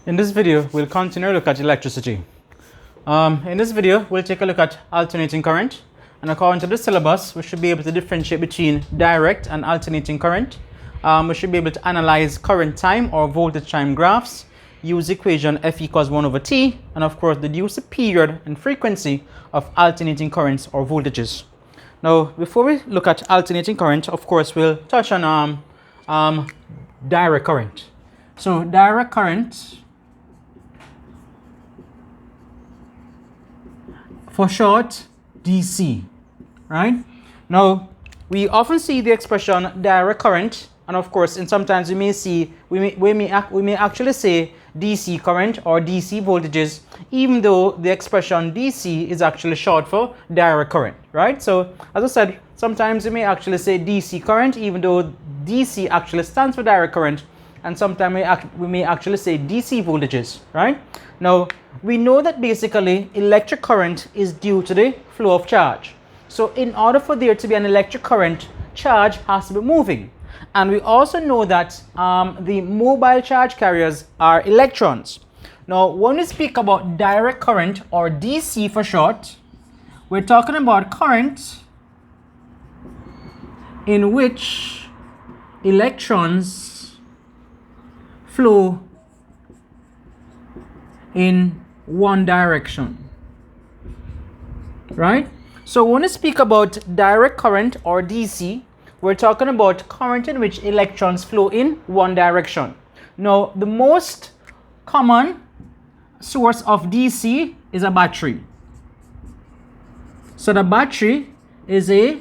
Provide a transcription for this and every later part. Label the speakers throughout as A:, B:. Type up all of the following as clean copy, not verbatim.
A: In this video, we'll continue to look at electricity. In this video, we'll take a look at alternating current. And according to the syllabus, we should be able to differentiate between direct and alternating current. We should be able to analyze current time or voltage time graphs, use equation F equals 1 over T, and of course, deduce the period and frequency of alternating currents or voltages. Now, before we look at alternating current, of course, we'll touch on direct current. So, direct current, for short, DC, right? Now, we often see the expression direct current, and of course, and sometimes we may actually say DC current or DC voltages, even though the expression DC is actually short for direct current, right? So, as I said, sometimes we may actually say DC current, even though DC actually stands for direct current, and sometimes we may actually say DC voltages, right? Now, we know that basically electric current is due to the flow of charge. So, in order for there to be an electric current, charge has to be moving. And we also know that the mobile charge carriers are electrons. Now, when we speak about direct current or DC for short, we're talking about current in which electrons flow in one direction, right? So when we speak about direct current or DC, we're talking about current in which electrons flow in one direction. Now, the most common source of DC is a battery. So the battery is a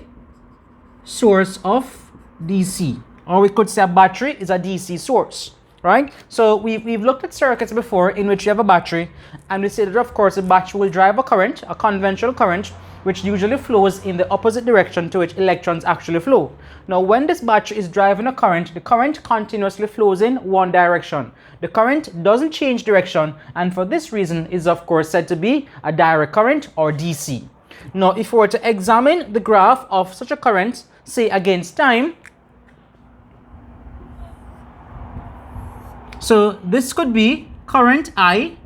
A: source of DC, or we could say a battery is a DC source, right? So we've looked at circuits before in which you have a battery, and we say that of course a battery will drive a current, a conventional current, which usually flows in the opposite direction to which electrons actually flow. Now, when this battery is driving a current, the current continuously flows in one direction. The current doesn't change direction, and for this reason is of course said to be a direct current or DC. Now, if we were to examine the graph of such a current, say against time, so this could be current I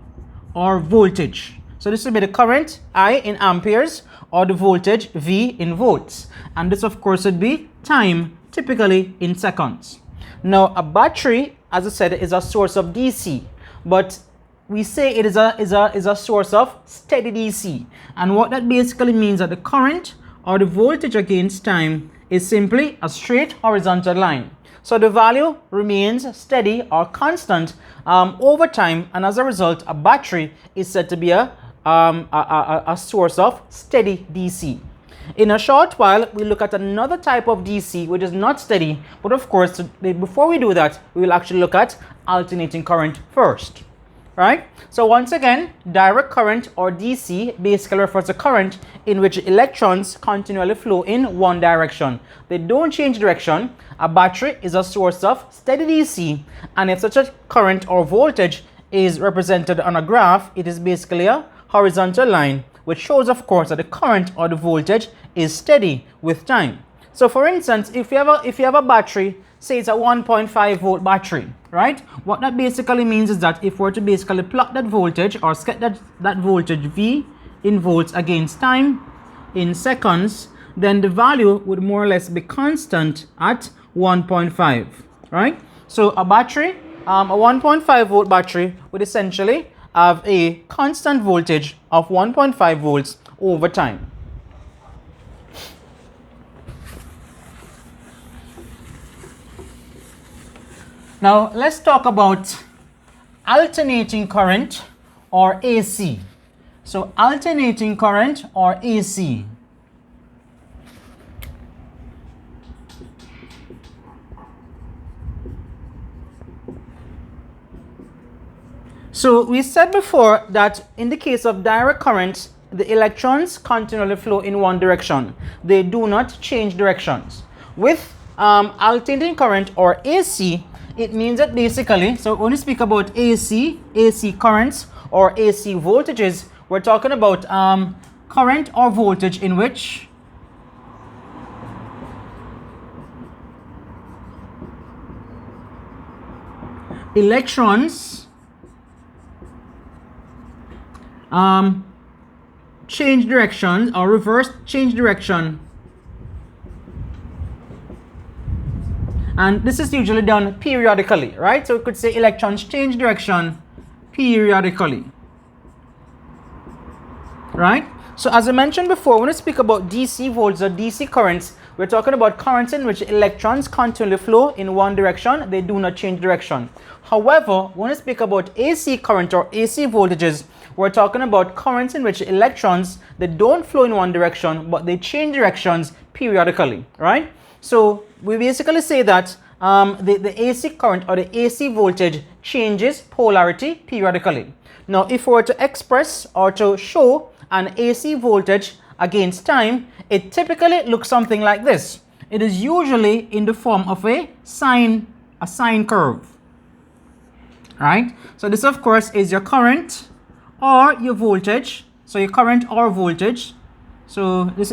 A: or voltage. So this would be the current I in amperes or the voltage V in volts. And this of course would be time, typically in seconds. Now a battery, as I said, is a source of DC, but we say it is a source of steady DC. And what that basically means that the current or the voltage against time is simply a straight horizontal line. So the value remains steady or constant over time, and as a result, a battery is said to be a source of steady DC. In a short while, we look at another type of DC which is not steady, but of course, before we do that, we will actually look at alternating current first, right? So once again, direct current or DC basically refers to current in which electrons continually flow in one direction. They don't change direction. A battery is a source of steady DC, and if such a current or voltage is represented on a graph, it is basically a horizontal line, which shows of course that the current or the voltage is steady with time. So for instance, if you have a battery, say it's a 1.5 volt battery, right? What that basically means is that if we're to basically plot that voltage or sketch that voltage V in volts against time in seconds, then the value would more or less be constant at 1.5, right? So a battery, a 1.5 volt battery would essentially have a constant voltage of 1.5 volts over time. Now let's talk about alternating current or AC. So alternating current or AC. So we said before that in the case of direct current, the electrons continually flow in one direction. They do not change directions. With alternating current or AC, it means that basically, so when we speak about AC currents or AC voltages, we're talking about current or voltage in which electrons change direction or reverse change direction. And this is usually done periodically, right? So we could say electrons change direction periodically, right? So as I mentioned before, when we speak about DC volts or DC currents, we're talking about currents in which electrons continually flow in one direction. They do not change direction. However, when we speak about AC current or AC voltages, we're talking about currents in which electrons, they don't flow in one direction, but they change directions periodically, right? So we basically say that the AC current or the AC voltage changes polarity periodically. Now, if we were to express or to show an AC voltage against time, it typically looks something like this. It is usually in the form of a sine curve, right? So this, of course, is your current or your voltage. So your current or voltage. So this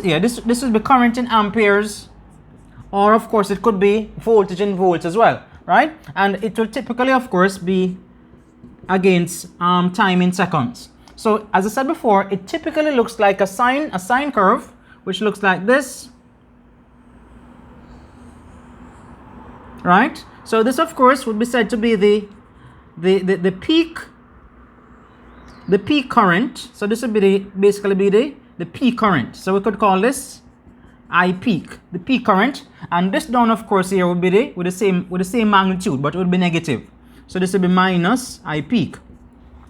A: would be current in amperes, or of course it could be voltage in volts as well, right? And it will typically, of course, be against time in seconds. So as I said before, it typically looks like a sine curve, which looks like this, right? So this, of course, would be said to be the peak current. So this would be basically the peak current. So we could call this I peak, the peak current, and this down, of course, here would be with the same magnitude, but it would be negative. So this would be minus I peak,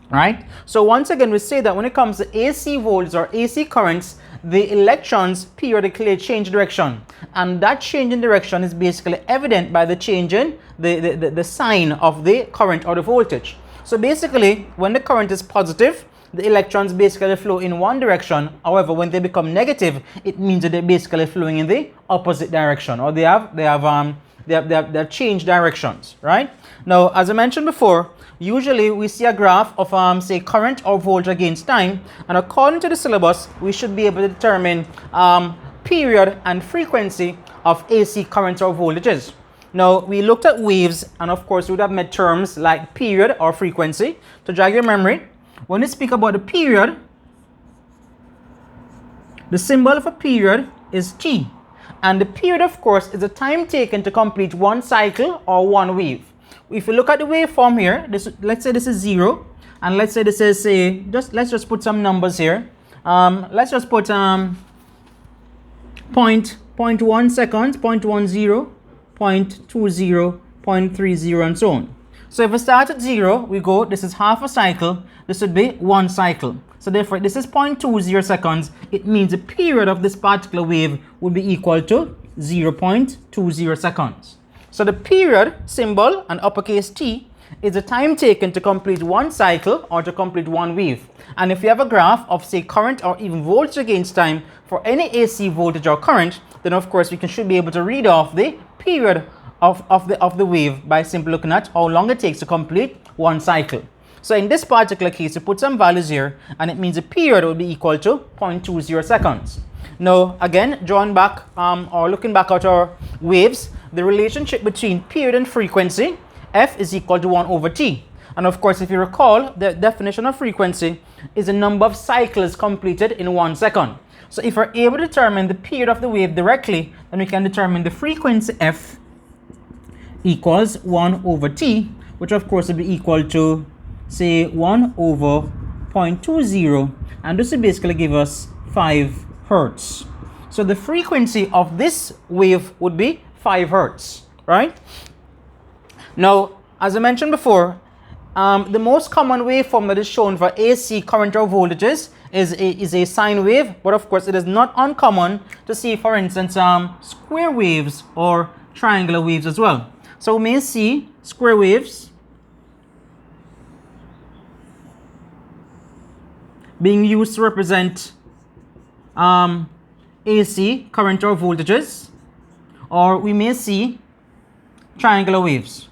A: right? So once again, we say that when it comes to AC volts or AC currents, the electrons periodically change direction, and that change in direction is basically evident by the change in the sign of the current or the voltage. So basically, when the current is positive, the electrons basically flow in one direction. However, when they become negative, it means that they're basically flowing in the opposite direction, or they have changed directions, right? Now, as I mentioned before, usually we see a graph of say current or voltage against time, and according to the syllabus, we should be able to determine period and frequency of AC currents or voltages. Now, we looked at waves, and of course we would have met terms like period or frequency. To jog your memory, when we speak about the period, the symbol of a period is T. And the period, of course, is the time taken to complete one cycle or one wave. If you look at the waveform here, let's say this is 0, and let's say this is, say, let's just put some numbers here. Let's just put 0.1 seconds, 0.10, 0.20, 0.30, and so on. So if we start at 0, we go, this is half a cycle, this would be one cycle. So therefore, this is 0.20 seconds. It means the period of this particular wave would be equal to 0.20 seconds. So the period symbol, and uppercase T, is the time taken to complete one cycle or to complete one wave. And if you have a graph of, say, current or even voltage against time for any AC voltage or current, then of course we should be able to read off the period of the wave by simply looking at how long it takes to complete one cycle. So in this particular case, we put some values here, and it means the period will be equal to 0.20 seconds. Now, again, drawing back or looking back at our waves, the relationship between period and frequency, F is equal to 1 over T. And of course, if you recall, the definition of frequency is the number of cycles completed in 1 second. So if we're able to determine the period of the wave directly, then we can determine the frequency F equals 1 over T, which of course will be equal to, say, 1 over 0.20, and this will basically give us 5 hertz. So the frequency of this wave would be 5 hertz, right? Now, as I mentioned before, the most common waveform that is shown for AC current or voltages is a sine wave, but of course it is not uncommon to see, for instance, square waves or triangular waves as well. So we may see square waves being used to represent AC current or voltages, or we may see triangular waves.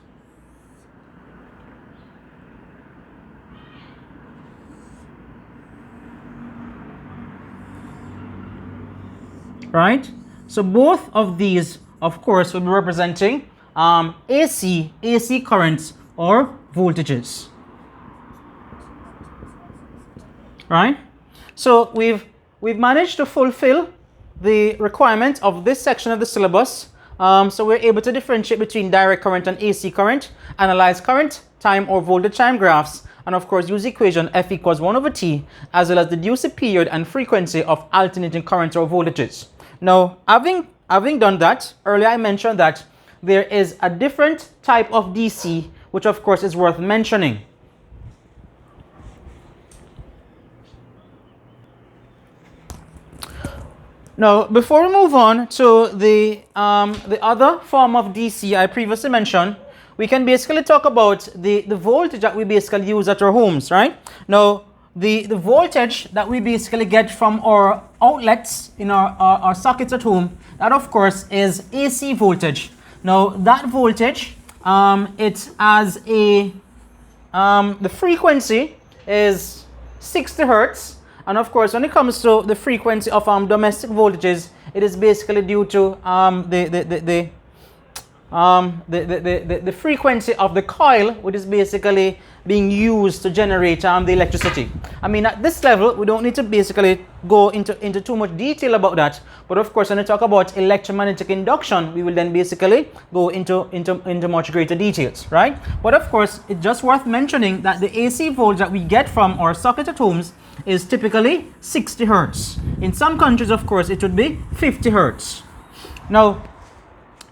A: Right? So both of these, of course, will be representing AC currents or voltages. right? So we've managed to fulfill the requirement of this section of the syllabus. So we're able to differentiate between direct current and AC current, analyze current, time or voltage time graphs, and of course use the equation F equals 1 over T, as well as deduce the period and frequency of alternating currents or voltages. Now, having done that, earlier I mentioned that there is a different type of DC, which of course is worth mentioning. Now, before we move on to the other form of DC I previously mentioned, we can basically talk about the voltage that we basically use at our homes, right? Now, the voltage that we basically get from our outlets in our sockets at home, that of course is AC voltage. Now, that voltage, it has a, the frequency is 60 hertz. And of course, when it comes to the frequency of domestic voltages, it is basically due to the frequency of the coil, which is basically being used to generate the electricity. I mean, at this level, we don't need to basically go into too much detail about that. But of course, when we talk about electromagnetic induction, we will then basically go into much greater details, right? But of course, it's just worth mentioning that the AC voltage that we get from our socket at homes is typically 60 hertz. In some countries, of course, it would be 50 hertz. Now,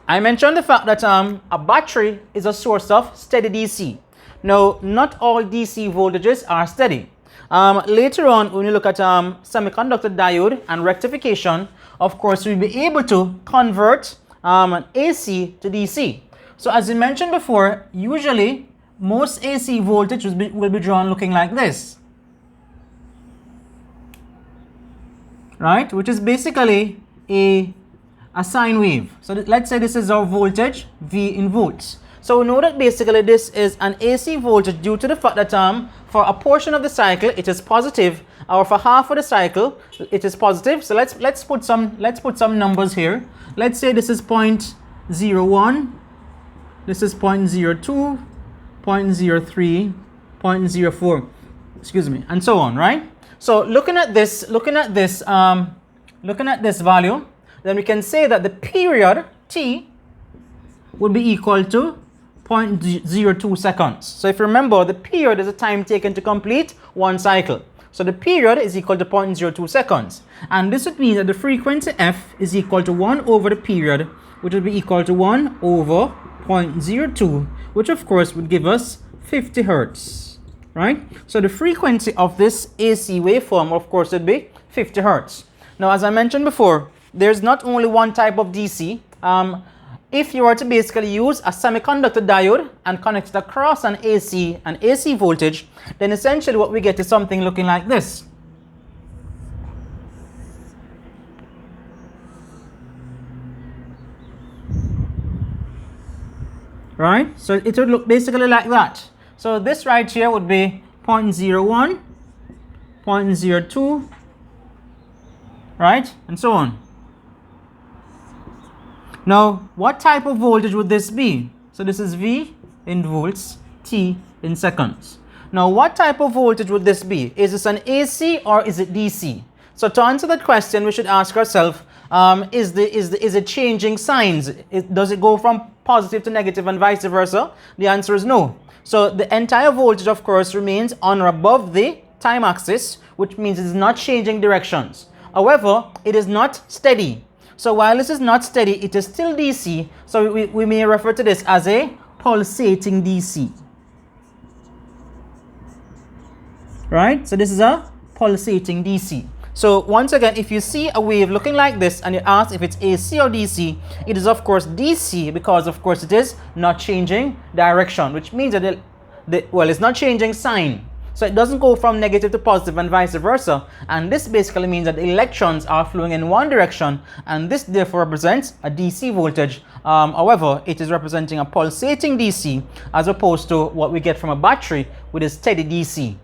A: I mentioned the fact that a battery is a source of steady DC. Now, not all DC voltages are steady. Later on, when you look at semiconductor diode and rectification, of course, we'll be able to convert AC to DC. So as I mentioned before, usually most AC voltage will be drawn looking like this, right? Which is basically a sine wave. So let's say this is our voltage V in volts. So we know that basically this is an AC voltage due to the fact that for a portion of the cycle it is positive, or for half of the cycle it is positive. So let's put some numbers here. Let's say this is 0.01, this is 0.02, 0.03, 0.04, excuse me, and so on, right? So looking at this value, then we can say that the period T would be equal to 0.02 seconds. So if you remember, the period is the time taken to complete one cycle. So the period is equal to 0.02 seconds. And this would mean that the frequency F is equal to 1 over the period, which would be equal to 1 over 0.02, which of course would give us 50 hertz, right? So the frequency of this AC waveform, of course, would be 50 hertz. Now, as I mentioned before, there's not only one type of DC. If you were to basically use a semiconductor diode and connect it across an AC voltage, then essentially what we get is something looking like this. Right? So it would look basically like that. So this right here would be 0.01, 0.02, right? And so on. Now, what type of voltage would this be? So this is V in volts, T in seconds. Now, what type of voltage would this be? Is this an AC or is it DC? So to answer that question, we should ask ourselves, is it changing signs? Does it go from positive to negative and vice versa? The answer is no. So the entire voltage, of course, remains on or above the time axis, which means it is not changing directions. However, it is not steady. So while this is not steady, it is still DC. So we may refer to this as a pulsating DC. Right? So this is a pulsating DC. So once again, if you see a wave looking like this and you ask if it's AC or DC, it is of course DC, because of course it is not changing direction, which means that it's not changing sign. So it doesn't go from negative to positive and vice versa. And this basically means that the electrons are flowing in one direction, and this therefore represents a DC voltage. However, it is representing a pulsating DC as opposed to what we get from a battery with a steady DC.